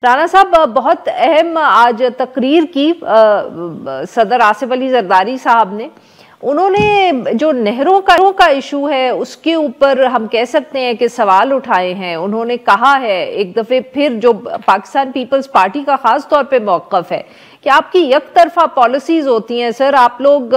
رانا صاحب بہت اہم آج تقریر کی صدر آصف علی زرداری صاحب نے. انہوں نے جو نہروں کا ایشو ہے اس کے اوپر ہم کہہ سکتے ہیں کہ سوال اٹھائے ہیں. انہوں نے کہا ہے ایک دفعہ پھر جو پاکستان پیپلز پارٹی کا خاص طور پہ موقف ہے کہ آپ کی یک طرفہ پالیسیز ہوتی ہیں سر, آپ لوگ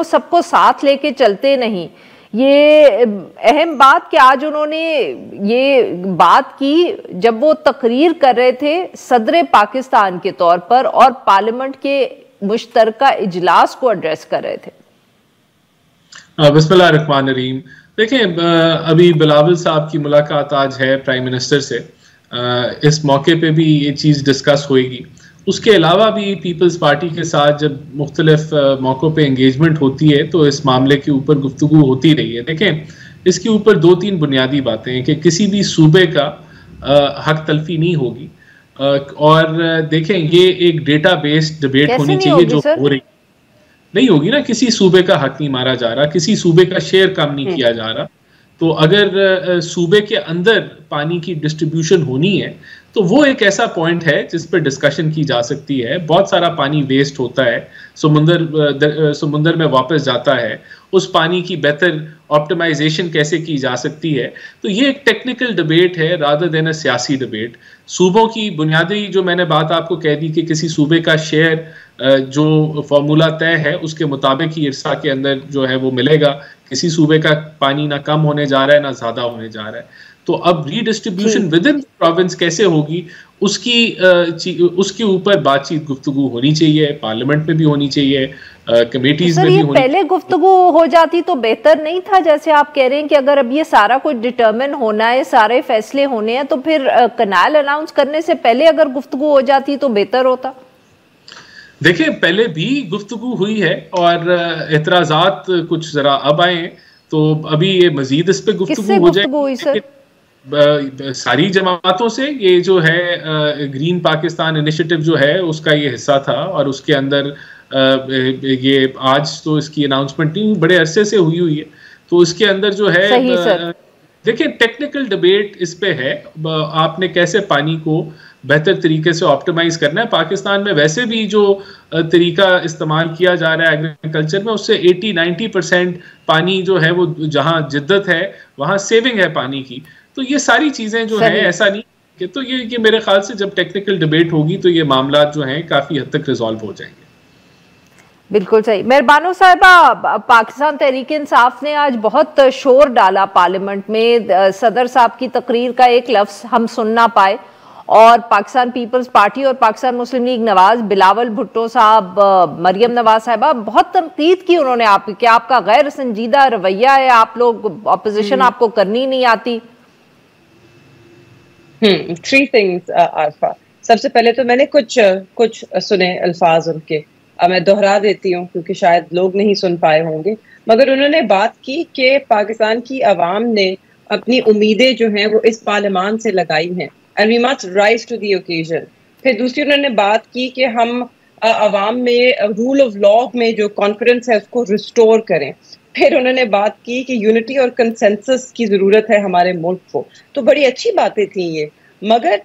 سب کو ساتھ لے کے چلتے نہیں. یہ اہم بات کہ آج انہوں نے یہ بات کی جب وہ تقریر کر رہے تھے صدر پاکستان کے طور پر اور پارلیمنٹ کے مشترکہ اجلاس کو ایڈریس کر رہے تھے. بسم اللہ الرحمن الرحیم. دیکھیں, ابھی بلاول صاحب کی ملاقات آج ہے پرائم منسٹر سے. اس موقع پہ بھی یہ چیز ڈسکس ہوئے گی. اس کے علاوہ بھی پیپلز پارٹی کے ساتھ جب مختلف موقعوں پہ انگیجمنٹ ہوتی ہے تو اس معاملے کے اوپر گفتگو ہوتی رہی ہے. دیکھیں, اس کے اوپر دو تین بنیادی باتیں ہیں کہ کسی بھی صوبے کا حق تلفی نہیں ہوگی, اور دیکھیں یہ ایک ڈیٹا بیسڈ ڈبیٹ ہونی چاہیے جو ہو رہی نہیں ہوگی نا. کسی صوبے کا حق نہیں مارا جا رہا, کسی صوبے کا شیئر کم نہیں کیا جا رہا. تو اگر صوبے کے اندر پانی کی ڈسٹریبیوشن ہونی ہے تو وہ ایک ایسا پوائنٹ ہے جس پہ ڈسکشن کی جا سکتی ہے. بہت سارا پانی ویسٹ ہوتا ہے, سمندر میں واپس جاتا ہے. اس پانی کی بہتر آپٹیمائزیشن کیسے کی جا سکتی ہے. تو یہ ایک ٹیکنیکل ڈبیٹ ہے رادر دین اے سیاسی ڈبیٹ. صوبوں کی بنیادی جو میں نے بات آپ کو کہہ دی کہ کسی صوبے کا شیئر جو فارمولا طے ہے اس کے مطابق ہی ارسا کے اندر جو ہے وہ ملے گا. کسی صوبے کا پانی نہ کم ہونے جا رہا ہے نہ زیادہ ہونے جا رہا ہے. تو اب ری ڈسٹریبیوشن ود ان پروونس کیسے ہوگی اس کے اوپر بات چیت گفتگو ہونی چاہیے, پارلیمنٹ میں بھی ہونی چاہیے, کمیٹیز میں بھی ہونی. پہلے گفتگو ہو جاتی تو بہتر نہیں تھا, جیسے آپ کہہ رہے ہیں کہ اگر اب یہ سارا کچھ ڈٹرمن ہونا ہے, سارے فیصلے ہونے ہیں, تو پھر کنال اناؤنس کرنے سے پہلے اگر گفتگو ہو جاتی تو بہتر ہوتا. دیکھیں, پہلے بھی گفتگو ہوئی ہے اور اعتراضات کچھ ذرا اب آئے ہیں, تو ابھی یہ مزید اس پہ گفتگو ہو جائے. ساری جماعتوں سے یہ جو ہے گرین پاکستان انیشیٹو جو ہے اس کا یہ حصہ تھا, اور اس کے اندر یہ آج تو اس کی اناؤنسمنٹ نہیں, بڑے عرصے سے ہوئی ہے. تو اس کے اندر جو ہے دیکھیں ٹیکنیکل ڈبیٹ اس پہ ہے, آپ نے کیسے پانی کو بہتر طریقے سے آپٹیمائز کرنا ہے. پاکستان میں ویسے بھی جو طریقہ استعمال کیا جا رہا ہے ایگریکلچر میں, اس سے 80-90% پانی جو ہے وہ جہاں جدت ہے وہاں سیونگ ہے پانی کی. تو یہ ساری چیزیں جو ہیں ایسا نہیں کہ, تو یہ میرے خیال سے جب ٹیکنیکل ڈبیٹ ہوگی تو یہ معاملات جو ہیں کافی حد تک ریزالو ہو جائیں گے. بالکل صحیح. مہربانو صاحبہ, پاکستان تحریک انصاف نے آج بہت شور ڈالا پارلیمنٹ میں. صدر صاحب کی تقریر کا ایک لفظ ہم سن نہ پائے, اور پاکستان پیپلز پارٹی اور پاکستان مسلم لیگ نواز, بلاول بھٹو صاحب, مریم نواز صاحبہ, بہت تنقید کی انہوں نے آپ کہ آپ کا غیر سنجیدہ رویہ ہے, آپ لوگ اپوزیشن آپ کو کرنی نہیں آتی. Three things Arifa. سب سے پہلے تو میں نے کچھ سنے الفاظ ان کے, میں دہرا دیتی ہوں کیونکہ شاید لوگ نہیں سن پائے ہوں گے. مگر انہوں نے بات کی کہ پاکستان کی عوام نے اپنی امیدیں جو ہیں وہ اس پارلیمان سے لگائی ہیں, and we must rise to the occasion. پھر دوسری انہوں نے بات کی کہ ہم عوام میں رول آف لا میں جو کانفیڈنس ہے اس کو ریسٹور کریں. پھر انہوں نے بات کی کہ یونٹی اور کنسنسس کی ضرورت ہے ہمارے ملک کو. تو بڑی اچھی باتیں تھیں یہ, مگر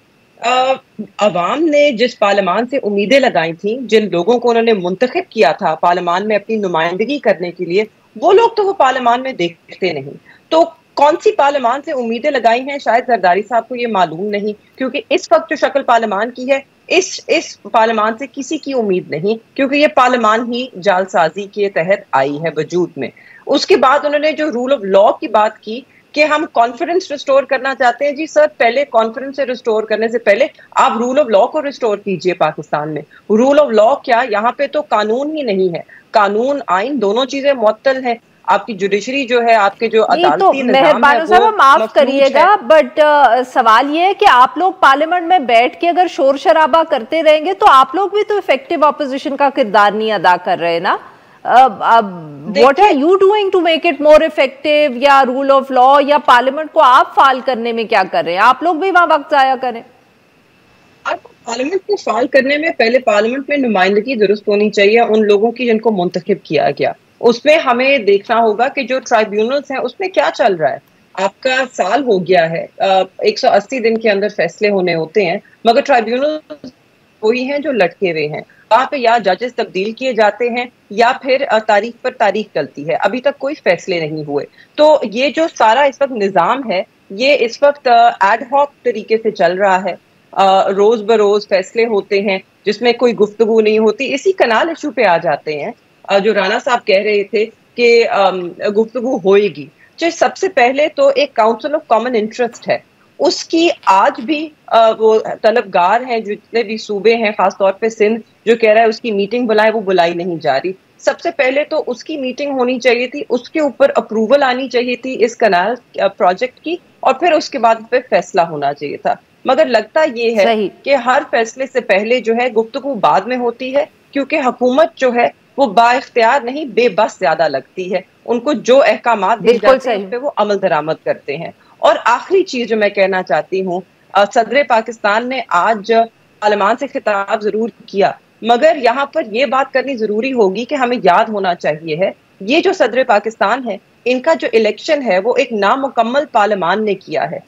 عوام نے جس پارلیمان سے امیدیں لگائی تھیں, جن لوگوں کو انہوں نے منتخب کیا تھا پارلیمان میں اپنی نمائندگی کرنے کے لیے, وہ لوگ تو وہ پارلیمان میں دیکھتے نہیں. تو کون سی پارلیمان سے امیدیں لگائی ہیں شاید زرداری صاحب کو یہ معلوم نہیں, کیونکہ اس وقت جو شکل پارلیمان کی ہے اس پارلیمان سے کسی کی امید نہیں, کیونکہ یہ پارلیمان ہی جعل سازی کے تحت آئی ہے وجود میں. اس کے بعد انہوں نے جو رول آف لا کی بات کی کہ ہم کانفیڈنس ریسٹور کرنا چاہتے ہیں. جی سر, پہلے کانفیڈنس سے ریسٹور کرنے سے پہلے آپ رول آف لا کو ریسٹور کیجئے. پاکستان میں رول آف لا کیا, یہاں پہ تو قانون ہی نہیں ہے. قانون آئین دونوں چیزیں معطل ہیں. آپ کی جوڈیشری جو ہے, آپ کے جو عدالتی نظام ہے, وہ معاف کریے گا, بٹ سوال یہ ہے کہ آپ لوگ پارلیمنٹ میں بیٹھ کے اگر شور شرابہ کرتے رہیں گے تو آپ لوگ بھی تو افیکٹو اپوزیشن کا کردار نہیں ادا کر رہے نا. What are you doing to make it more effective, یا رول آف لا یا پارلیمنٹ کو آپ فعال کرنے میں کیا کر رہے ہیں؟ آپ لوگ بھی وہاں وقت ضائع کریں. پارلیمنٹ کو فعال کرنے میں پہلے پارلیمنٹ میں نمائندگی درست ہونی چاہیے ان لوگوں کی جن کو منتخب کیا گیا. اس میں ہمیں دیکھنا ہوگا کہ جو ٹرائیبیونلز ہیں اس میں کیا چل رہا ہے. آپ کا سال ہو گیا ہے, 180 دن کے اندر فیصلے ہونے ہوتے ہیں, مگر ٹرائیبیونل وہی ہیں جو لٹکے ہوئے ہیں. وہاں پہ یا ججز تبدیل کیے جاتے ہیں یا پھر تاریخ پر تاریخ چلتی ہے, ابھی تک کوئی فیصلے نہیں ہوئے. تو یہ جو سارا اس وقت نظام ہے یہ اس وقت ایڈ ہاک طریقے سے چل رہا ہے, روز بروز فیصلے ہوتے ہیں جس میں کوئی گفتگو نہیں ہوتی. اسی کنال ایشو پہ آ جاتے ہیں جو رانا صاحب کہہ رہے تھے کہ گفتگو ہوئے گی. سب سے پہلے تو ایک کاؤنسل آف کامن انٹرسٹ ہے, اس کی آج بھی وہ طلبگار ہیں جتنے بھی صوبے ہیں, خاص طور پہ سندھ جو کہہ رہا ہے اس کی میٹنگ بلائے, وہ بلائی نہیں جا رہی. سب سے پہلے تو اس کی میٹنگ ہونی چاہیے تھی, اس کے اوپر اپروول آنی چاہیے تھی اس کنال پروجیکٹ کی, اور پھر اس کے بعد پہ فیصلہ ہونا چاہیے تھا. مگر لگتا یہ ہے کہ ہر فیصلے سے پہلے جو ہے گفتگو بعد میں ہوتی ہے, کیونکہ حکومت جو ہے وہ با اختیار نہیں بے بس زیادہ لگتی ہے. ان کو جو احکامات دیے جاتے ہیں اس پہ وہ عمل درآمد کرتے ہیں. اور آخری چیز جو میں کہنا چاہتی ہوں, صدر پاکستان نے آج پارلیمان سے خطاب ضرور کیا, مگر یہاں پر یہ بات کرنی ضروری ہوگی کہ ہمیں یاد ہونا چاہیے ہے یہ جو صدر پاکستان ہے ان کا جو الیکشن ہے وہ ایک نامکمل پارلیمان نے کیا ہے.